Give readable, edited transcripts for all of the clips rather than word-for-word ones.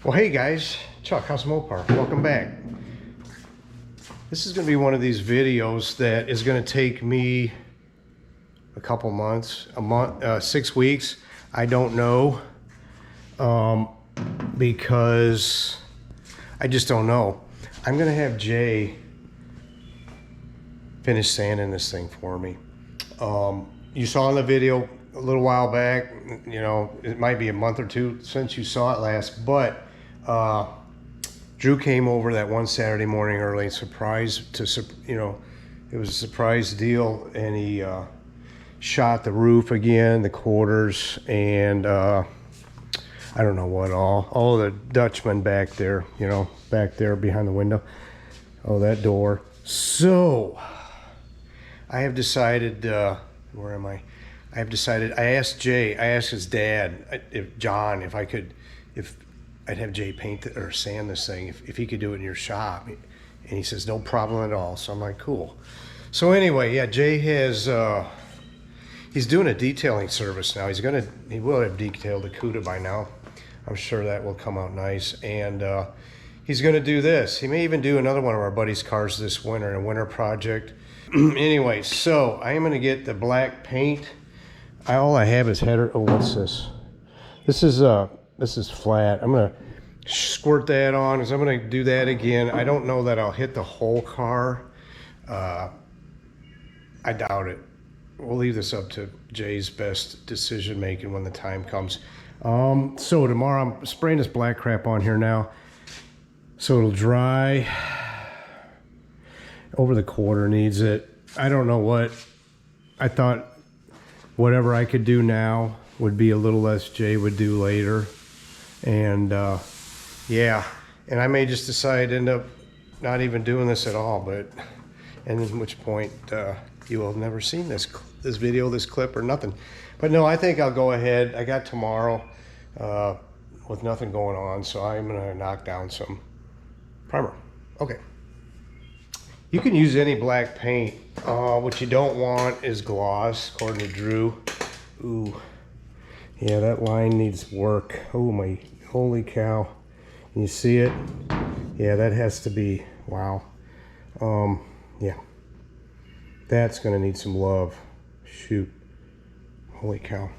Well, hey guys, Chuck, how's Mopar? Welcome back. This is going to be one of these videos that is going to take me a couple months, 6 weeks. I don't know, because I just don't know. I'm going to have Jay finish sanding this thing for me. You saw in the video a little while back, you know, it might be a month or two since you saw it last, but Drew came over that one Saturday morning early, surprised to, you know, it was a surprise deal, and he shot the roof again, the quarters, and I don't know what all the Dutchman back there, you know, back there behind the window. Oh, that door. So I have decided, where am I? I have decided, I asked his dad, John, if I'd have Jay paint or sand this thing, if he could do it in your shop. And he says, no problem at all. So I'm like, cool. So anyway, yeah, Jay has, he's doing a detailing service now. He will have detailed the CUDA by now. I'm sure that will come out nice. And he's gonna do this. He may even do another one of our buddies' cars this winter, a winter project. Anyway, so I am gonna get the black paint. All I have is header. Oh, what's this? This is flat. I'm gonna squirt that on, because I'm gonna do that again. I don't know that I'll hit the whole car. I doubt it. We'll leave this up to Jay's best decision making when the time comes. So tomorrow I'm spraying this black crap on here now, so it'll dry. Over the quarter needs it. I don't know what. I thought whatever I could do now would be a little less Jay would do later. And yeah, and I may just decide to end up not even doing this at all, but, and at which point you will have never seen this video, this clip, or nothing. But no, I think I'll go ahead. I got tomorrow with nothing going on, so I'm gonna knock down some primer. Okay. You can use any black paint. What you don't want is gloss, according to Drew. Ooh. Yeah, that line needs work. Oh my, holy cow. Can you see it? Yeah, that has to be, wow. Yeah. That's gonna need some love. Shoot. Holy cow.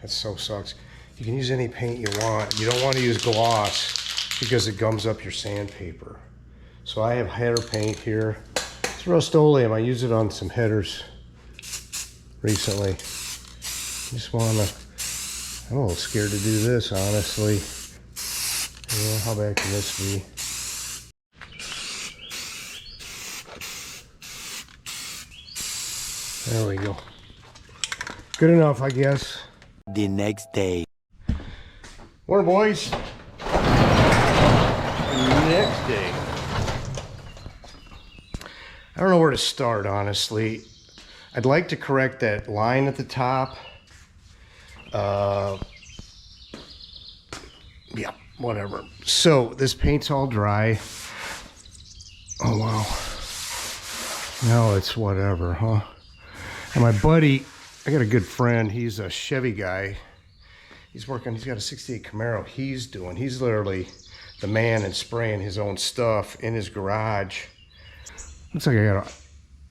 That so sucks. You can use any paint you want. You don't want to use gloss because it gums up your sandpaper. So I have header paint here. It's Rust-Oleum. I used it on some headers recently. Just wanna, I'm a little scared to do this, honestly. Yeah, how bad can this be? There we go. Good enough, I guess. The next day. Morning, boys. Next day. I don't know where to start, honestly. I'd like to correct that line at the top. Yeah, whatever. So this paint's all dry. Oh wow. No, it's whatever, huh? And my buddy, I got a good friend. He's a Chevy guy. He's got a 68 Camaro. He's literally the man and spraying his own stuff in his garage. Looks like I gotta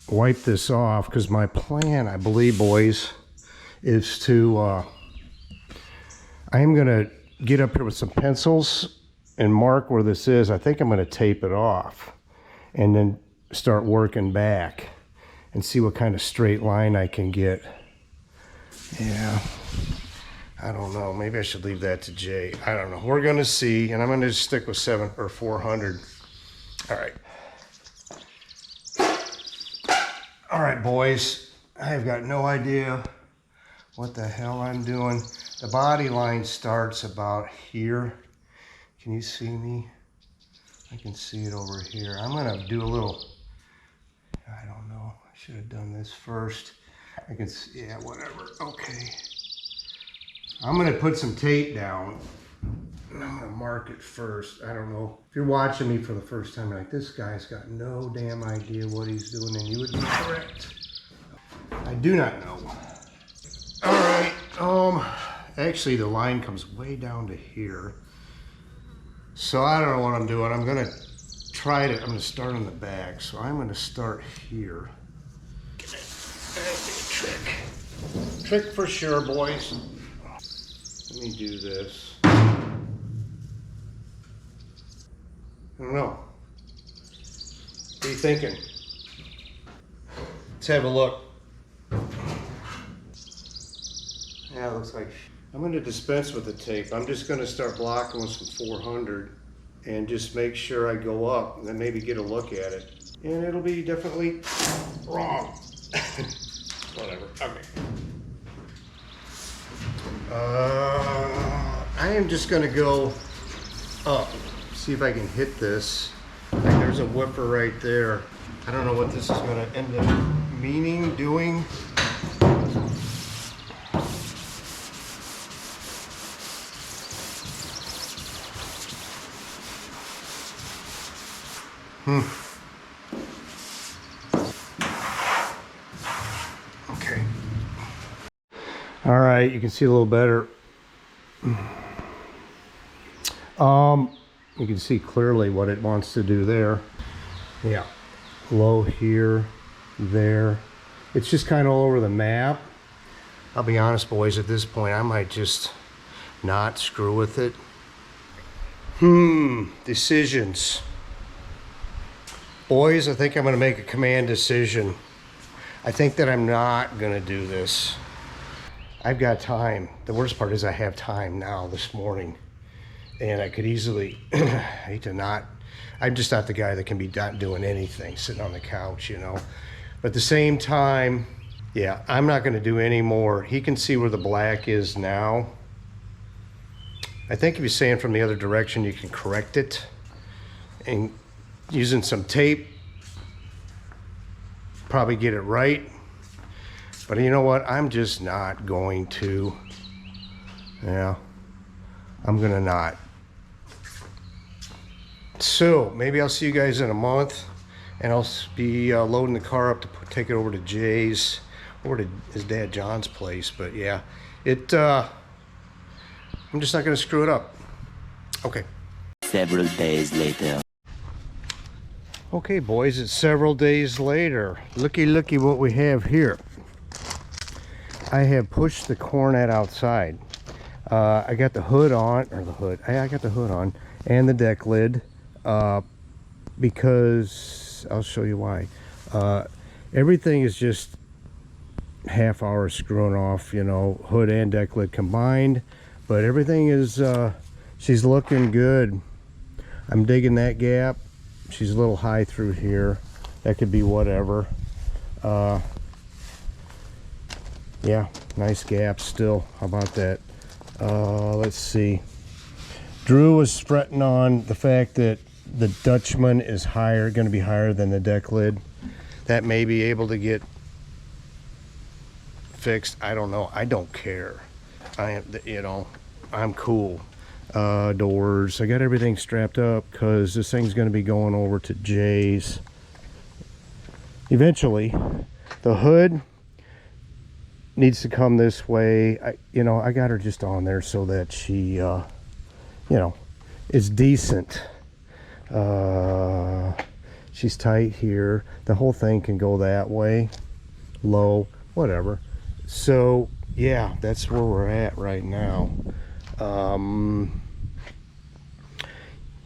wipe this off, because my plan, I believe, boys, is to, I am gonna get up here with some pencils and mark where this is. I think I'm gonna tape it off and then start working back and see what kind of straight line I can get. Yeah, I don't know. Maybe I should leave that to Jay. I don't know. We're gonna see, and I'm gonna just stick with 400. All right. All right, boys, I have got no idea what the hell I'm doing. The body line starts about here. Can you see me? I can see it over here. I'm gonna do a little, I don't know, I should have done this first. I can see, yeah, whatever, okay. I'm gonna put some tape down. I'm gonna mark it first. I don't know. If you're watching me for the first time, like, this guy's got no damn idea what he's doing, and you would be correct. I do not know. All right, actually the line comes way down to here. So I don't know what I'm doing. I'm gonna try to, I'm gonna start on the back. So I'm gonna start here. Trick. Trick for sure, boys. Let me do this. I don't know. What are you thinking? Let's have a look. Yeah, it looks like I'm going to dispense with the tape. I'm just going to start blocking with some 400 and just make sure I go up and then maybe get a look at it. And it'll be definitely wrong. Whatever. Okay. I am just going to go up. See if I can hit this. Like there's a whipper right there. I don't know what this is going to end up meaning, doing. Okay. All right, you can see a little better. You can see clearly what it wants to do there. Yeah, low here, there. It's just kind of all over the map. I'll be honest, boys, at this point, I might just not screw with it. Decisions. Boys, I think I'm going to make a command decision. I think that I'm not going to do this. I've got time. The worst part is I have time now this morning. And I could easily, I hate to not, I'm just not the guy that can be not doing anything, sitting on the couch, you know. But at the same time, yeah, I'm not going to do any more. He can see where the black is now. I think if you're saying from the other direction, you can correct it. And using some tape, probably get it right. But you know what? I'm just not going to. Yeah, I'm going to not. So maybe I'll see you guys in a month, and I'll be loading the car up to take it over to Jay's, or to his dad John's place. But yeah, I'm just not going to screw it up. Okay. Several days later. Okay, boys, it's several days later. Looky what we have here. I have pushed the Coronet outside. I got the hood on, or the hood. I got the hood on, and the deck lid. Because I'll show you why. Everything is just half hour screwing off, you know, hood and deck lid combined, but everything is she's looking good. I'm digging that gap. She's a little high through here. That could be whatever. Yeah, nice gap still. How about that? Let's see. Drew was fretting on the fact that the Dutchman is higher, going to be higher than the deck lid. That may be able to get fixed. I don't know. I don't care. I am, you know, I'm cool. Doors. I got everything strapped up because this thing's going to be going over to Jay's eventually. The hood needs to come this way. I got her just on there so that she, you know, is decent. She's tight here. The whole thing can go that way, low, whatever. So yeah, that's where we're at right now.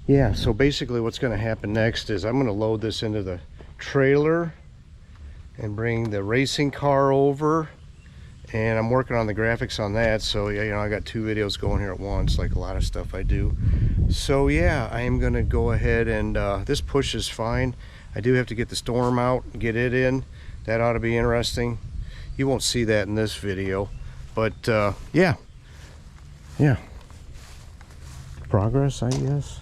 Yeah, so basically what's going to happen next is I'm going to load this into the trailer and bring the racing car over, and I'm working on the graphics on that. So yeah, you know, I got 2 videos going here at once, like a lot of stuff I do. So yeah, I am going to go ahead and this push is fine. I do have to get the storm out and get it in. That ought to be interesting. You won't see that in this video, but yeah, progress, I guess.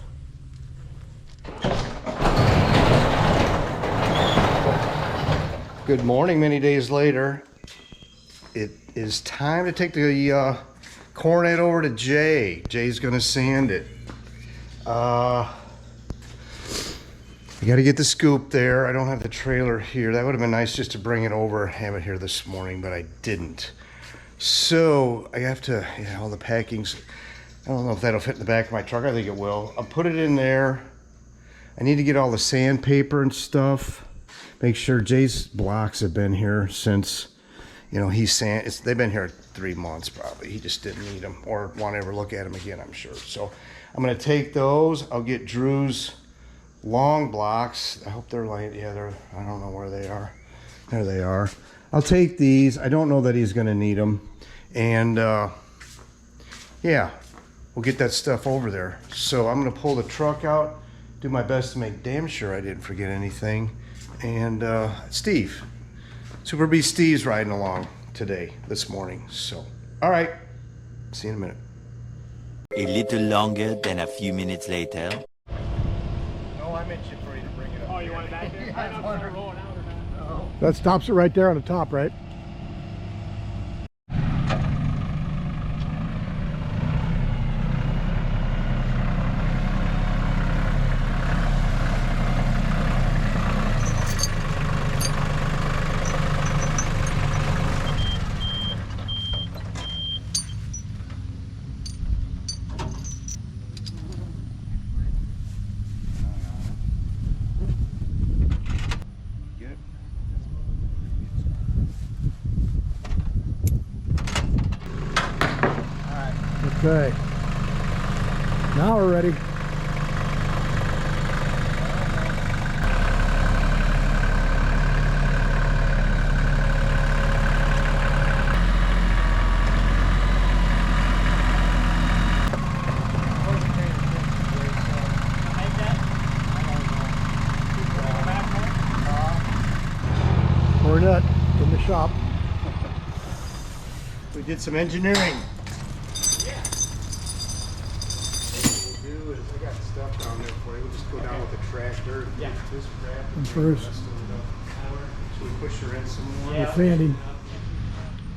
Good morning. Many days later, it is time to take the Coronet over to Jay. Jay's gonna sand it. I got to get the scoop there. I don't have the trailer here. That would have been nice just to bring it over, have it here this morning, but I didn't. So I have to, yeah, all the packings. I don't know if that'll fit in the back of my truck. I think it will. I'll put it in there. I need to get all the sandpaper and stuff. Make sure Jay's blocks have been here since, you know, they've been here 3 months probably. He just didn't need them or want to ever look at them again, I'm sure. So I'm going to take those. I'll get Drew's long blocks. I hope they're like, yeah, I don't know where they are. There they are. I'll take these. I don't know that he's going to need them. And yeah, we'll get that stuff over there. So I'm going to pull the truck out, do my best to make damn sure I didn't forget anything. And Steve, Super B Steve's riding along this morning. So, all right, see you in a minute. A little longer than a few minutes later. No, I meant you for you to bring it up. Oh, you want it back there? I don't know if it's rolling out or not. That stops it right there on the top, right? Okay. Now we're ready. Coronet in the shop. We did some engineering. I got stuff down there for you. We'll just go down with the tractor. Yeah. This crap. And Bruce. Should we push her in some more? Yeah. Sandy.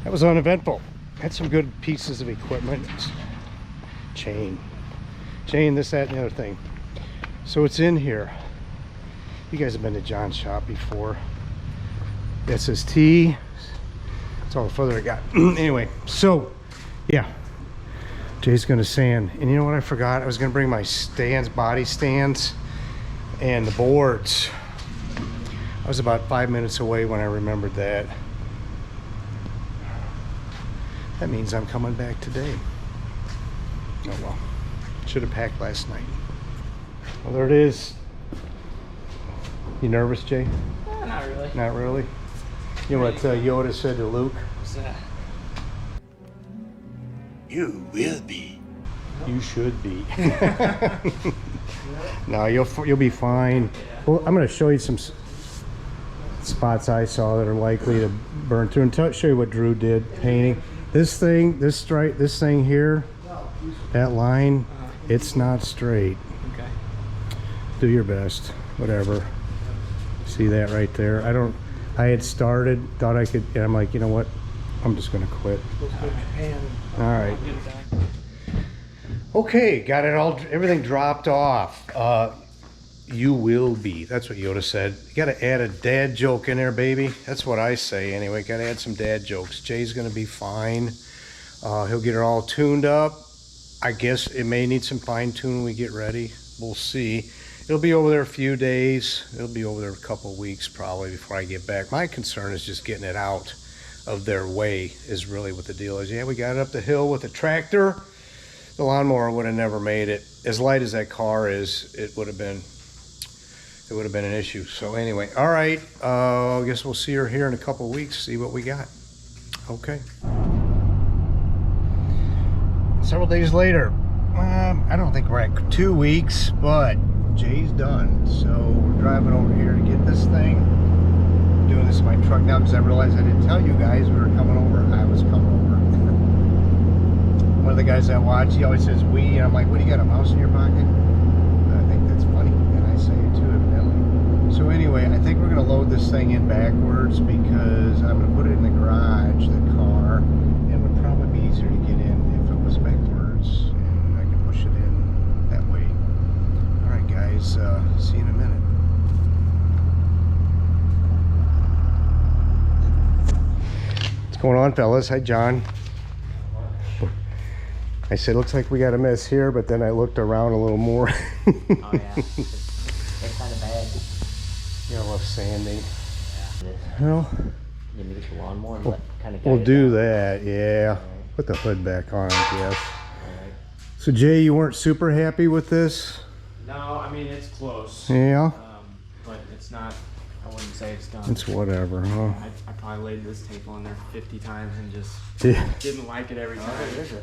That was uneventful. Had some good pieces of equipment. Chain, this, that, and the other thing. So it's in here. You guys have been to John's shop before. That says T. That's all the further I got. Anyway, so yeah. Jay's gonna sand, and you know what I forgot? I was gonna bring my stands, body stands, and the boards. I was about 5 minutes away when I remembered that. That means I'm coming back today. Oh well, should have packed last night. Well, there it is. You nervous, Jay? Not really. Not really. You know what Yoda said to Luke? What's that? You will be. You should be. No, you'll be fine. Well, I'm going to show you some spots I saw that are likely to burn through, and show you what Drew did painting. This thing, this thing here, that line, it's not straight. Okay. Do your best, whatever. See that right there? I had started, thought I could, and I'm like, you know what? I'm just going to quit. All right. Okay, got it all, everything dropped off. You will be. That's what Yoda said. You got to add a dad joke in there, baby. That's what I say anyway. Got to add some dad jokes. Jay's going to be fine. He'll get it all tuned up. I guess it may need some fine tuning when we get ready. We'll see. It'll be over there a few days. It'll be over there a couple weeks probably before I get back. My concern is just getting it out of their way is really what the deal is. Yeah, we got it up the hill with a tractor. The lawnmower would have never made it. As light as that car is, it would have been an issue. So anyway, all right. I guess we'll see her here in a couple of weeks, see what we got. Okay. Several days later, I don't think we're at 2 weeks, but Jay's done. So we're driving over here to get this thing. Doing this in my truck now because I realized I didn't tell you guys we were coming over. I was coming over. One of the guys I watch, he always says we, and I'm like, what, do you got a mouse in your pocket? I think that's funny, and I say it too, evidently. So anyway, I think we're going to load this thing in backwards because I'm going to put it in the garage, the car, and it would probably be easier to get in if it was backwards, and I can push it in that way. All right, guys, see you in a minute. What's going on, fellas? Hi, John. I said, looks like we got a mess here, but then I looked around a little more. Oh yeah, it's kind of bad. You know, I love sanding. Yeah. Well, You need to get the lawnmower and kind of. we'll do that, yeah. Put the hood back on, I guess. Alright. So Jay, you weren't super happy with this? No, I mean, it's close. Yeah? But it's not, I wouldn't say it's done. It's whatever, huh? I probably laid this tape on there 50 times and just Yeah. didn't like it every time. There's a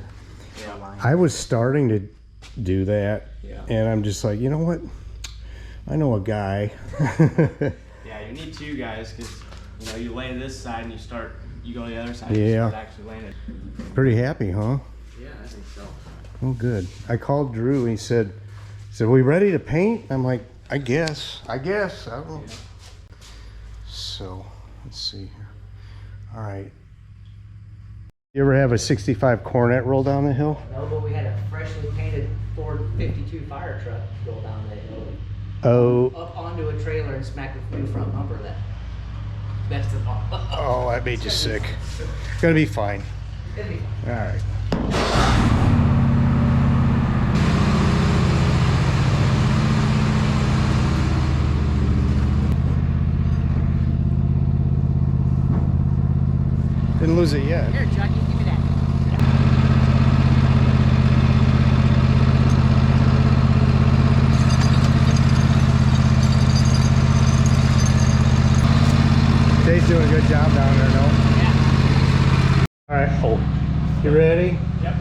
Yeah. line. I was starting to do that, Yeah. and I'm just like, you know what? I know a guy. Yeah, you need two guys because, you know, you lay this side and you go to the other side and Yeah. you start actually laying it. Pretty happy, huh? Yeah, I think so. Oh, good. I called Drew, and he said, we ready to paint? I'm like, I guess. I don't know. Yeah. So, let's see here. All right. You ever have a 65 Coronet roll down the hill? No, but we had a freshly painted Ford 52 fire truck roll down the hill, Oh, up onto a trailer and smack the new front bumper. That's the ball. oh, that made you sick. Gonna be fine. It'll be fine. All right. Didn't lose it yet. Here, Chucky, give me that. Jay's doing a good job down there, no? Yeah. All right. Oh, you ready? Yep.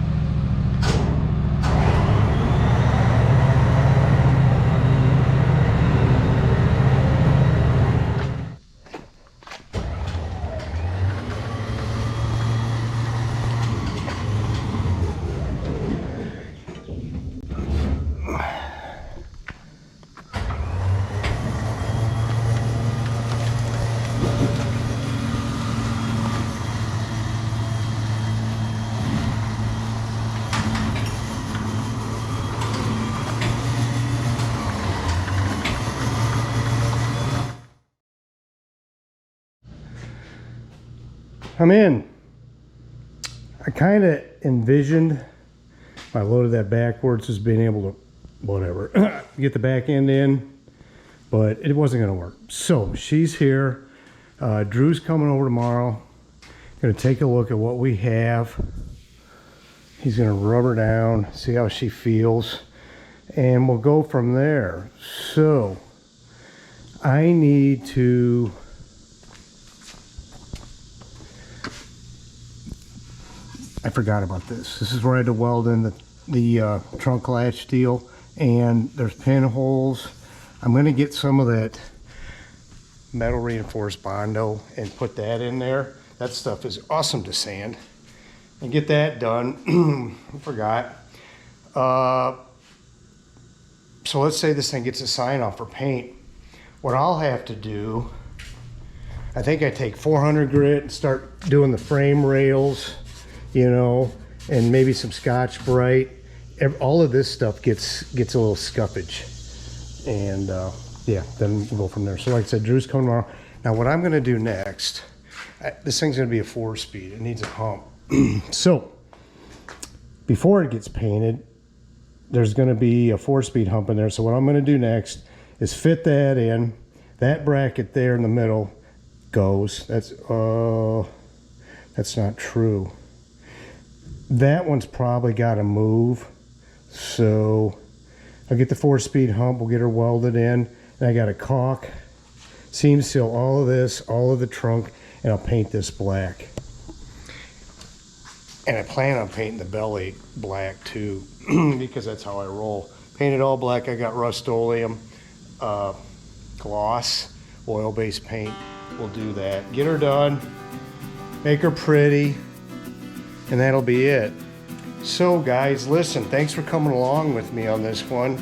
I'm in. I kind of envisioned, if I loaded that backwards, as being able to, whatever, get the back end in, but it wasn't going to work. So she's here. Drew's coming over tomorrow. Going to take a look at what we have. He's going to rub her down, see how she feels, and we'll go from there. So I need to I forgot about this. This is where I had to weld in the trunk latch deal, and there's pinholes. I'm going to get some of that metal reinforced Bondo and put that in there. That stuff is awesome to sand. And get that done. I forgot. So let's say this thing gets a sign off for paint. What I'll have to do, I think I take 400 grit and start doing the frame rails, you know, and maybe some Scotch-Brite. All of this stuff gets a little scuffage. And yeah, then we'll go from there. So like I said, Drew's coming tomorrow. Now what I'm gonna do next, this thing's gonna be a 4-speed. It needs a hump. So before it gets painted, there's gonna be a 4-speed hump in there. So what I'm gonna do next is fit that in. That bracket there in the middle goes. That's not true. That one's probably got to move. So I'll get the 4-speed hump. We'll get her welded in. And I got to caulk, seam seal all of this, all of the trunk, and I'll paint this black. And I plan on painting the belly black too, because that's how I roll. Paint it all black. I got Rust-Oleum, gloss, oil-based paint. We'll do that. Get her done, make her pretty, and that'll be it. So guys, listen, thanks for coming along with me on this one.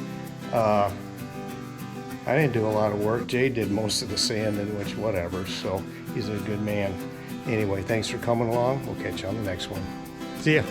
I didn't do a lot of work. Jay did most of the sanding, which whatever, so he's a good man. Anyway, thanks for coming along. We'll catch you on the next one. See ya.